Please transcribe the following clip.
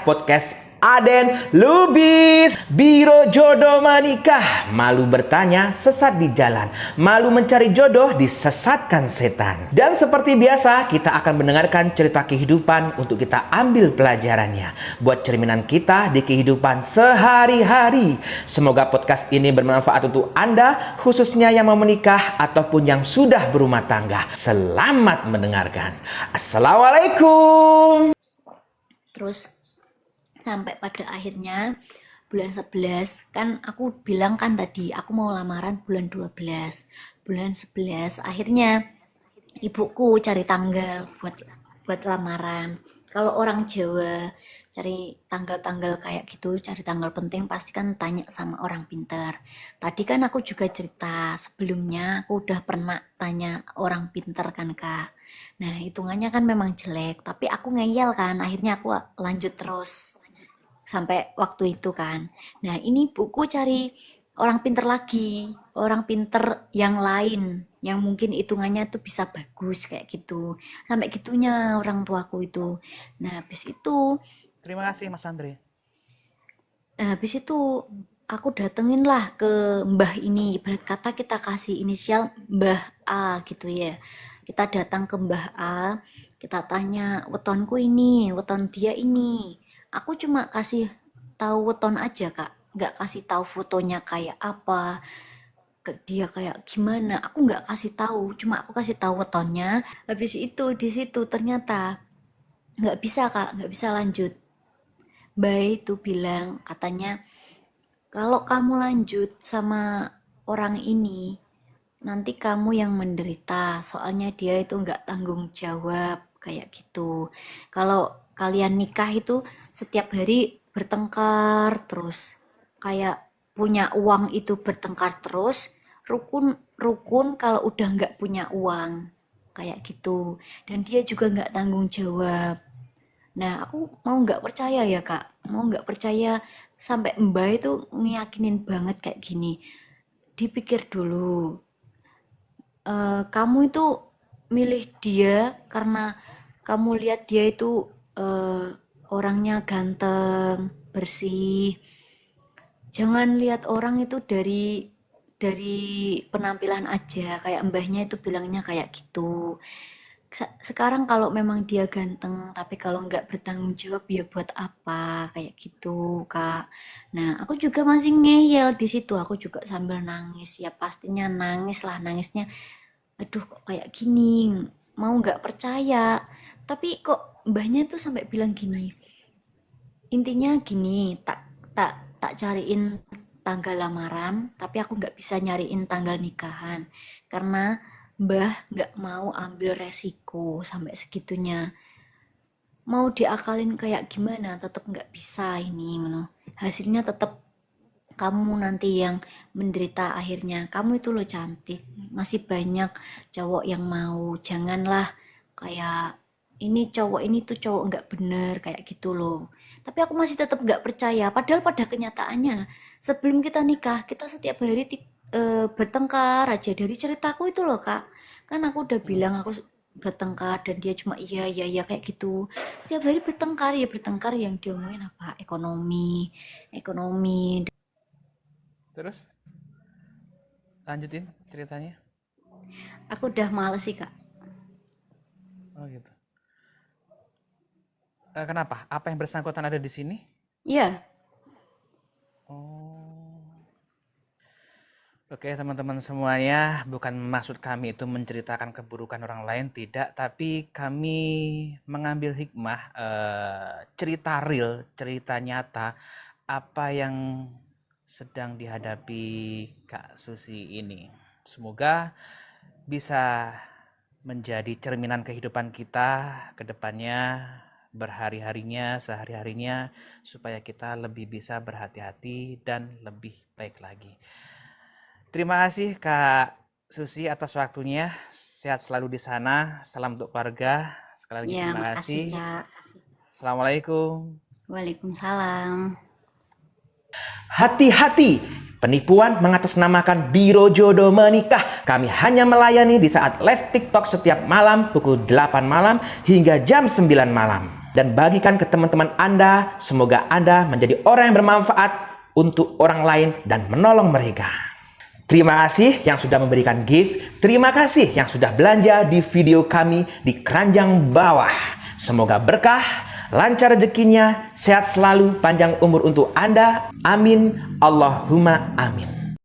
Podcast Aden Lubis. Biro jodoh menikah, malu bertanya sesat di jalan, malu mencari jodoh disesatkan setan. Dan seperti biasa kita akan mendengarkan cerita kehidupan untuk kita ambil pelajarannya buat cerminan kita di kehidupan sehari-hari. Semoga podcast ini bermanfaat untuk Anda, khususnya yang mau menikah ataupun yang sudah berumah tangga. Selamat mendengarkan. Assalamualaikum. Terus sampai pada akhirnya bulan 11 kan aku bilang kan tadi aku mau lamaran bulan 12. Bulan 11 akhirnya ibuku cari tanggal buat lamaran. Kalau orang Jawa cari tanggal-tanggal kayak gitu, cari tanggal penting pasti kan tanya sama orang pinter. Tadi kan aku juga cerita sebelumnya aku udah pernah tanya orang pinter kan Kak. Nah hitungannya kan memang jelek, tapi aku ngeyel kan, akhirnya aku lanjut terus sampai waktu itu kan. Nah ini buku cari orang pinter lagi, orang pinter yang lain, yang mungkin hitungannya tuh bisa bagus kayak gitu. Sampai gitunya orang tuaku itu. Nah habis itu, Terima kasih Mas Andre. aku datengin lah ke Mbah ini, ibarat kata kita kasih inisial Mbah A gitu ya. Kita datang ke Mbah A, kita tanya wetonku ini, weton dia ini. Aku cuma kasih tahu weton aja Kak, nggak kasih tahu fotonya kayak apa, dia kayak gimana. Aku nggak kasih tahu, cuma aku kasih tahu wetonnya. Habis itu di situ ternyata nggak bisa Kak, nggak bisa lanjut. Mbak itu bilang katanya kalau kamu lanjut sama orang ini nanti kamu yang menderita, soalnya dia itu nggak tanggung jawab kayak gitu. Kalau kalian nikah itu setiap hari bertengkar terus, kayak punya uang itu bertengkar terus, rukun kalau udah nggak punya uang kayak gitu. Dan dia juga nggak tanggung jawab. Nah aku mau nggak percaya ya Kak, mau nggak percaya sampai Mbak itu ngeyakinin banget kayak gini. Dipikir dulu, kamu itu milih dia karena kamu lihat dia itu eh, orangnya ganteng, bersih. Jangan lihat orang itu dari penampilan aja, kayak mbahnya itu bilangnya kayak gitu. Sekarang kalau memang dia ganteng, tapi kalau nggak bertanggung jawab ya buat apa, kayak gitu, Kak. Nah, aku juga masih ngeyel di situ, aku juga sambil nangis, ya pastinya nangis lah, nangisnya aduh kok kayak gini, mau nggak percaya. Tapi kok mbahnya tuh sampai bilang gini, intinya gini, tak cariin tanggal lamaran tapi aku nggak bisa nyariin tanggal nikahan karena mbah nggak mau ambil resiko sampai segitunya. Mau diakalin kayak gimana tetap nggak bisa ini hasilnya tetap kamu nanti yang menderita akhirnya. Kamu itu lo cantik, masih banyak cowok yang mau. Janganlah kayak ini cowok ini tuh cowok nggak bener kayak gitu loh. Tapi aku masih tetap nggak percaya. Padahal pada kenyataannya sebelum kita nikah kita setiap hari bertengkar aja. Dari ceritaku itu loh Kak, kan aku udah bilang aku bertengkar dan dia cuma iya iya iya kayak gitu. Setiap hari bertengkar yang diomongin apa, ekonomi ekonomi. Terus lanjutin ceritanya. Aku udah males sih Kak. Oh gitu. Kenapa? Apa yang bersangkutan ada di sini? Iya. Oh. Oke teman-teman semuanya, bukan maksud kami itu menceritakan keburukan orang lain, tidak. Tapi kami mengambil hikmah, cerita real, cerita nyata, apa yang sedang dihadapi Kak Susi ini. Semoga bisa menjadi cerminan kehidupan kita ke depannya, berhari-harinya, sehari-harinya, supaya kita lebih bisa berhati-hati dan lebih baik lagi. Terima kasih Kak Susi atas waktunya. Sehat selalu di sana. Salam untuk keluarga. Sekali lagi Ya, terima makasih kasih. Kak. Assalamualaikum. Waalaikumsalam. Hati-hati, penipuan mengatasnamakan Biro Jodoh Menikah. Kami hanya melayani di saat live TikTok setiap malam pukul 8 malam hingga jam 9 malam. dan bagikan ke teman-teman Anda. Semoga Anda menjadi orang yang bermanfaat untuk orang lain dan menolong mereka. Terima kasih yang sudah memberikan gift. Terima kasih yang sudah belanja di video kami di keranjang bawah. Semoga berkah, lancar rezekinya, sehat selalu, panjang umur untuk Anda. Amin. Allahumma amin.